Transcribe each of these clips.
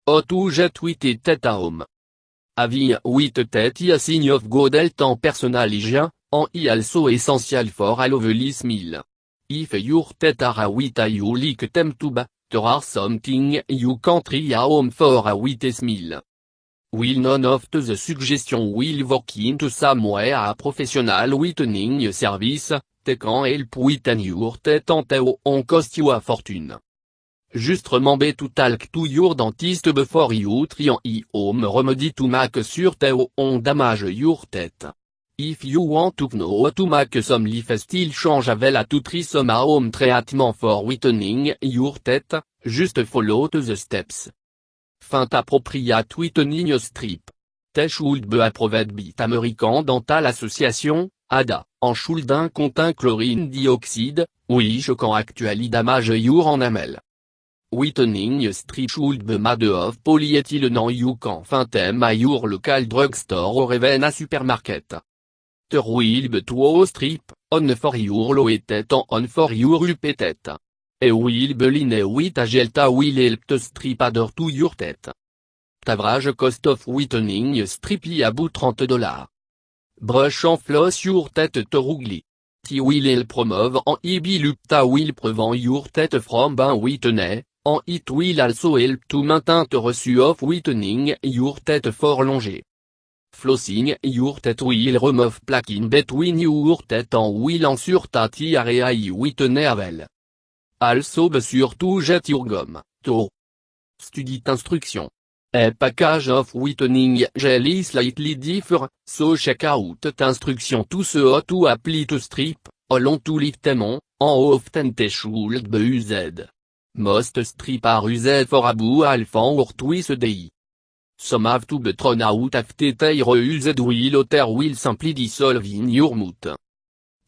Otu jet tweeté tête à home. Having with tête a sign of good health en personaligien, en I also essential for a lovely smile. If your tête are with a you like them to ba, there are something you can't try a home for a with a smile. Will none of the suggestion will work into somewhere a professional whitening service, they can help whiten your tête on cost you a fortune. Just remember to talk to your dentist before you try an home remedy to make sure they on damage your tête. If you want to know how to make some lifestyle change avail to try some home treatment for whitening your tête, just follow the steps. Fin appropriate whitening strip. They should be approved by American Dental Association, ADA, en should contain chlorine dioxide, which can actually damage your enamel. Whitening strip should be made of polyethylene you can find them at your local drugstore or even a supermarket. There will be two strip, one for your low tête and one for your up tête. A will be line with a gel that will help to strip adhere to your tête. Average cost of whitening strip is about $30. Brush and floss your tête thoroughly. T will help remove an EB loop that will prevent your tête from being whitened, and it will also help to maintain the ratio of whitening your tête for longer. Flossing your tête will remove plaque in between your tête and will ensure that the area is whitened well. Also be sure to jet your gum, to. Study instruction. A package of whitening gel is slightly different, so check out the instruction to see how to apply to strip, how long to leave them on, and how often they should be used. Most strips are used for about half an or twice a day. Some have to be thrown out after they are used while others will simply dissolve in your mouth.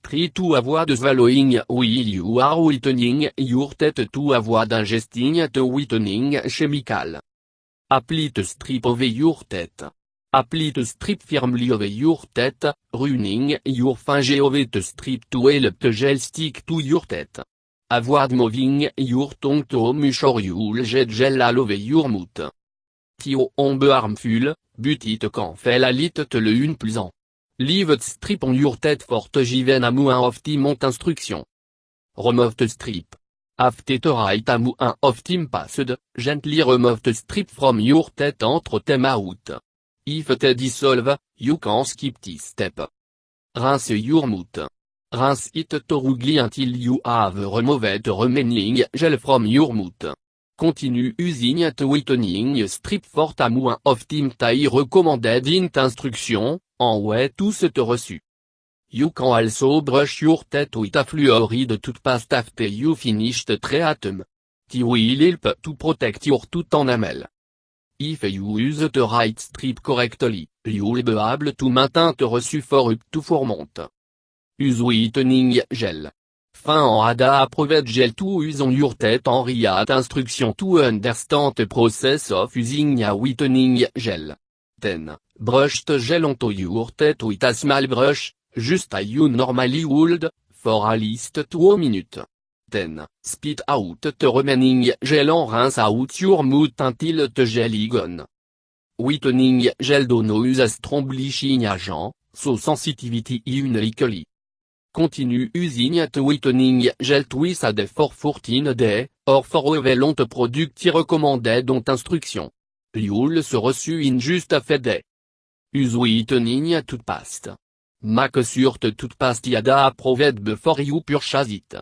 Try to avoid swallowing while you are whitening your teeth to avoid ingesting the whitening chemical. Apply the strip over your teeth. Apply the strip firmly over your teeth, running your finger over the strip to help the gel stick to your teeth. Avoid moving your tongue to mush or you'll get gel all over your mouth. Tio on be harmful, but it can feel a little unpleasant. Leave the strip on your teeth for the given amount of time on instruction. Remove the strip. After the right amount of time passed, gently remove the strip from your teeth and throw them out. If they dissolve, you can skip this step. Rinse your mouth. Rinse it thoroughly until you have removed the remaining gel from your mouth. Continue using the whitening strip for the amount of time they recommended in the instruction, and wait to set reçu. You can also brush your teeth with a fluoride toothpaste after you finish the treatment. It will help to protect your tooth enamel. If you use the right strip correctly, you'll be able to maintain the reçu for up to 4 months. Use whitening gel. Fin en ADA approved gel to use on your teeth and read instruction to understand the process of using a whitening gel. Then, brush the gel onto your teeth with a small brush, just as you normally would, for at least 2 minutes. Then, spit out the remaining gel and rinse out your mouth until the gel is gone. Whitening gel don't use a strong bleaching agent, so sensitivity is unlikely. Continue using the whitening gel twice a day for 14 days, or for a long product recommended on instruction. You'll se reçu in just a few days. Use whitening toothpaste. Make sure the toothpaste ADA approved before you purchase it.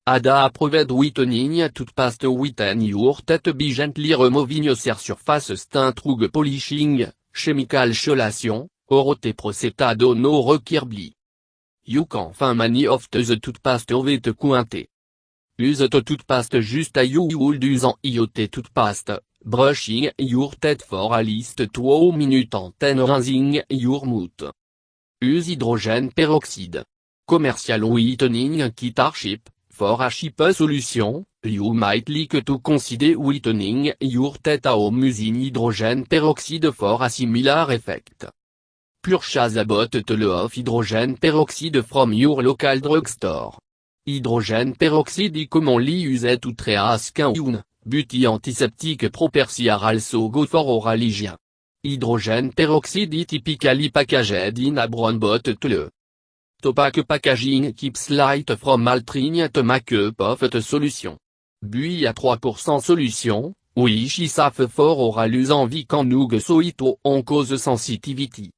ADA approved whitening toothpaste whiten your teeth by gently removing a surface stain through polishing, chemical chelation, or the process no requirably. You can find many of the toothpaste over the counter. Use the toothpaste just as you would use an IoT toothpaste, brushing your teeth for at least 2 minutes and then rinsing your mouth. Use hydrogen peroxide. Commercial whitening kit are cheap. For a cheap solution, you might like to consider whitening your teeth at home using hydrogen peroxide for a similar effect. Purchase a bottle of hydrogen peroxide from your local drugstore. Hydrogen peroxide is commonly used to treat skin wounds, buty antiseptique properciar also go for oral hygiene. Hydrogène peroxide typically packaged in a brown bottle. Topac packaging keeps light from altering at makeup of the solution. Bui à 3% solution, which is safe for oral use en vicanug so it on cause sensitivity.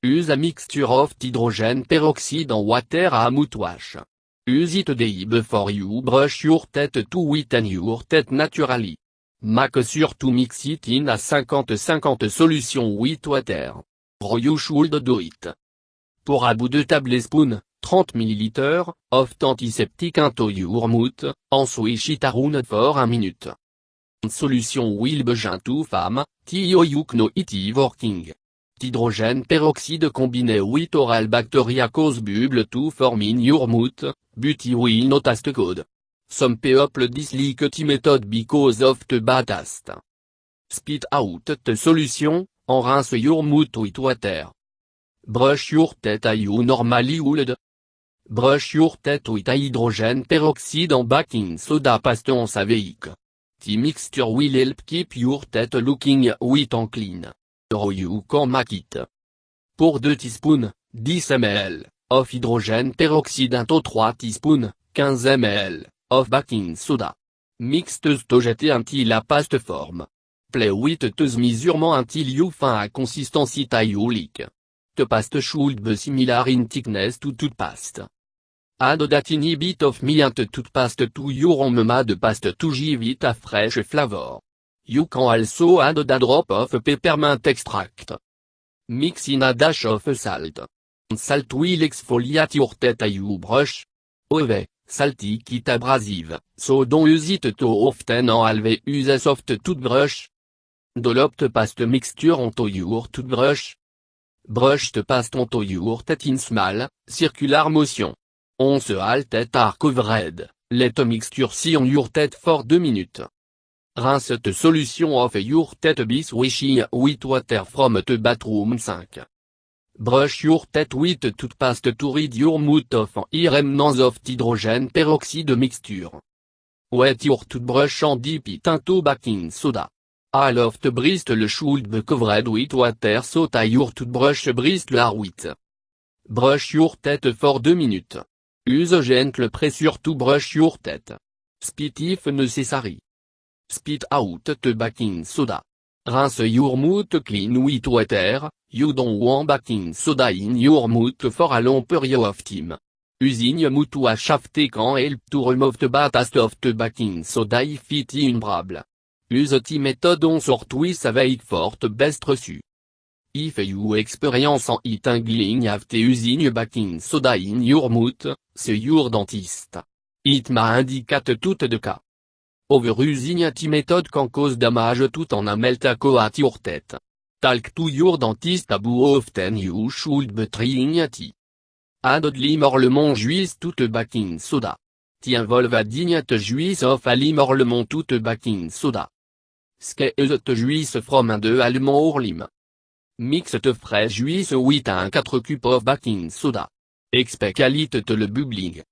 Use a mixture of hydrogen peroxide en water à mouthwash. Use it day before you brush your teeth to whiten your teeth naturally. Make sure to mix it in a 50-50 solution with water. Or you should do it. Pour à bout de tablespoon, 30 ml, of antiseptic into your mouth, en swish it around for a minute. Solution will begin to form, till you know it is working. Hydrogène peroxide combiné with oral bacteria cause bubble to form in your mouth, but you will not taste good. Some people dislike the method because of the bad taste. Spit out the solution, en rinse your mouth with water. Brush your teeth as you normally would. Brush your teeth with hydrogen peroxide en baking soda paste on saveik. The mixture will help keep your teeth looking white and clean. Or you can make it. Pour 2 teaspoons, 10 ml, of hydrogène peroxide into 3 teaspoons, 15 ml, of baking soda. Mix to jeter until la paste forme. Play with teuse measurement until you find a consistency that you like. The paste should be similar in thickness to toothpaste. Add a tiny bit of mint toothpaste to your homemade paste to give it a fresh flavor. You can also add a drop of peppermint extract. Mix in a dash of salt. Salt will exfoliate your teeth as you brush. However, salty kit abrasive, so don't use it too often or always use a soft toothbrush. Dollop the paste mixture onto your toothbrush. Brush the paste onto your teeth in small, circular motion. Once all teeth are covered, let the mixture sit on your teeth for 2 minutes. Rinse the solution of your teeth by swishing with water from the bathroom sink. Brush your teeth with toothpaste to rid your mouth of any remnants of hydrogen peroxide mixture. Wet your toothbrush and dip it into baking soda. All of the bristles should be covered with water so that your toothbrush bristles are wet. Brush your teeth for 2 minutes. Use a gentle pressure to brush your teeth. Spit if necessary. Spit out the baking soda. Rinse your mouth clean with water. You don't want baking soda in your mouth for a long period of time. Using mouthwash after can help to remove the bad taste of the baking soda if it is unbearable. Use the method on sort with avec for the best reçu. If you experience it tingling after using baking soda in your mouth, see your dentist. It may indicate tout de cas. Overusing the method can cause damage tout en a melt at your teeth. Talk to your dentist about often you should be trying it. Add l'immorlement juice to the baking soda. The involve adding the juice of a l'immorlement to the baking soda. Squeeze the juice from and almond or lime. Mix the fresh juice with a 4 cup of baking soda. Expect a little bubbling.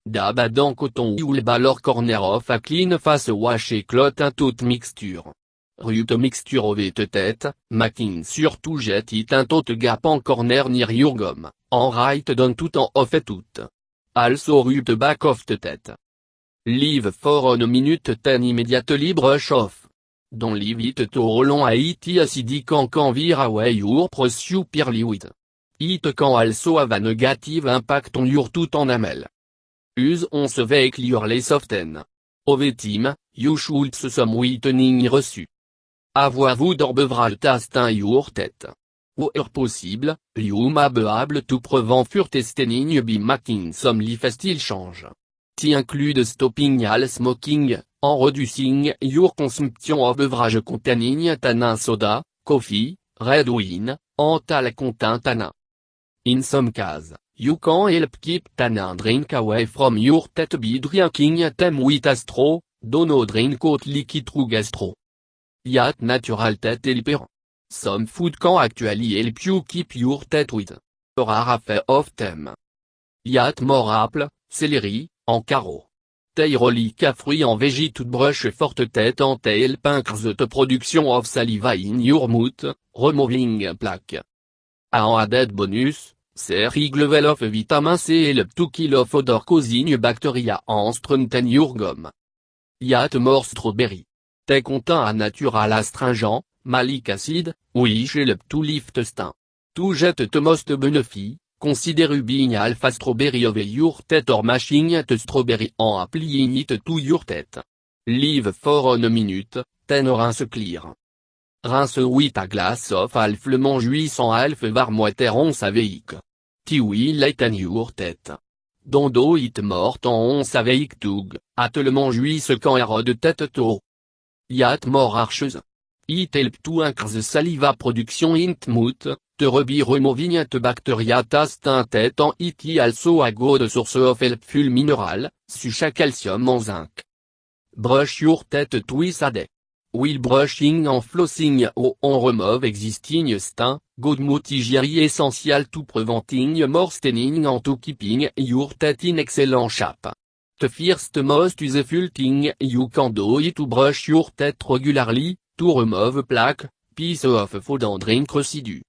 Dab a dans coton wool balor corner of a clean face wash et clot into the mixture. Rub the mixture over the teeth, making sure to jet it into the gap en corner near your gum, en right down tout en off et tout. Also rub the back of the teeth. Leave for 1 minute then immediately brush off. Don't leave it too long as it is acidic and can wear away your prosciutto liquid. It can also have a negative impact on your tooth enamel. Use once clearly often. Over time, you should some whitening reçu. Avoir-vous d'un beverage taste in your teeth. Where possible, you may be able to prevent further staining by making some lifestyle change. T include stopping all smoking, en reducing your consumption of beverage containing tannin soda, coffee, red wine, and all contain tannin. In some cases, you can help keep tannin drink away from your teeth by drinking them with a straw, don't drink hot liquid through gastro. Yet natural teeth helper. Some food can actually help you keep your teeth with. Or are a of them. Yet more apple, celery, en carreau. Teirolic a fruit en veggie toothbrush forte tête en tail pinkers the production of saliva in your mouth, removing plaque. A added bonus, c'est level of vitamin C help to kill of odor causing bacteria and strengthen your gum. Yet more strawberry. Te content a natural astringent, malic acid, which help to lift stain. To jet the most benefit, consider rubbing alpha strawberry over your teeth or mashing the strawberry en applying it to your teeth. Leave for 1 minute, then rinse clear. Rinse with a glass of half lemon juice en half warm water on saveik. Tiwi lighten your teeth. Dondo it mort en on saveik tug, at lemon juice quand erode tête to. Yat more archeuse. It help to increase the saliva production in mouth, te rebi removing the bacteria tast in tête en it also a good source of helpful mineral, such a calcium en zinc. Brush your teeth twice a day. While brushing and flossing on remove existing stain, good motigeri essential to preventing more staining and to keeping your teeth in excellent shape. The first most useful thing you can do is to brush your teeth regularly, to remove plaque, piece of food and drink residue.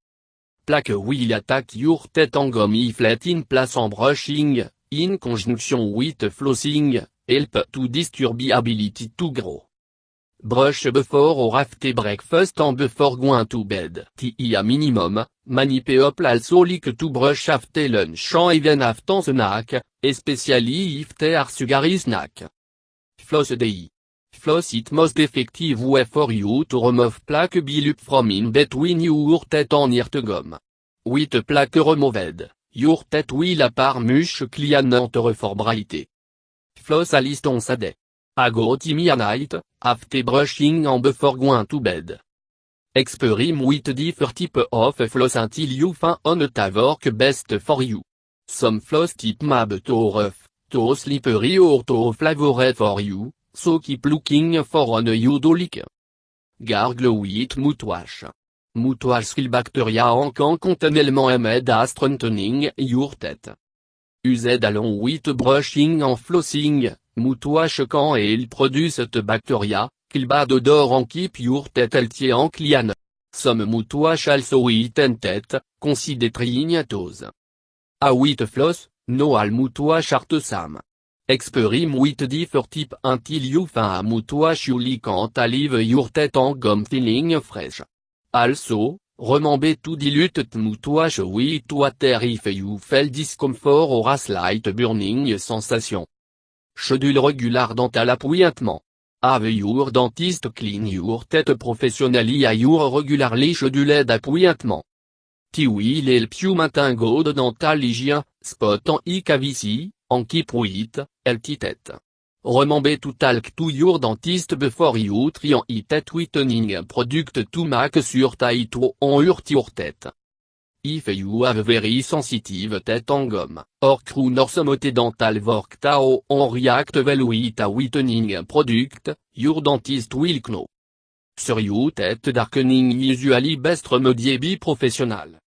Plaque will attack your teeth and gum if left in place en brushing, in conjunction with flossing, help to disturb ability to grow. Brush before or after breakfast and before going to bed. Ti a minimum, many people also like to brush after lunch and even after snack, especially if they are sugary snack. Floss day. Floss it most effective way for you to remove plaque build-up from in between your teeth and ear gum. With plaque removed, your teeth will appear much cleaner and for bright. Floss at least once a day. A go timmy a night, after brushing and before going to bed. Experiment with different type of floss until you find that work best for you. Some floss tip may be too rough, too slippery or too flavored for you, so keep looking for one you do like. Gargle with mouthwash. Mouthwash kill bacteria and can contain element aimed strengthening your teeth. Used along with brushing and flossing, mouthwash can help produce the bacteria, kill bad odor and keep your teeth healthy and clean. Some mouthwash also eat teeth, considering those. A with floss, no all mouthwash are the same. Experiment with different type until you find a mouthwash you like and leave your teeth and gum feeling fresh. Also, remember to dilute the mouthwash with water if you feel discomfort or a slight burning sensation. Schedule regular dental appointment. Have your dentist clean your teeth professionally at your regularly scheduled appointment. Ti will help you maintain good dental hygiene, spot on cavity, and keep with healthy teeth. Remember to talk to your dentist before you try on teeth whitening product to make sure that it won't hurt your teeth. If you have very sensitive teeth and gum, or crown or some dental work tao on react well with a whitening product, your dentist will know. Sur your teeth darkening usually best remedy be professional.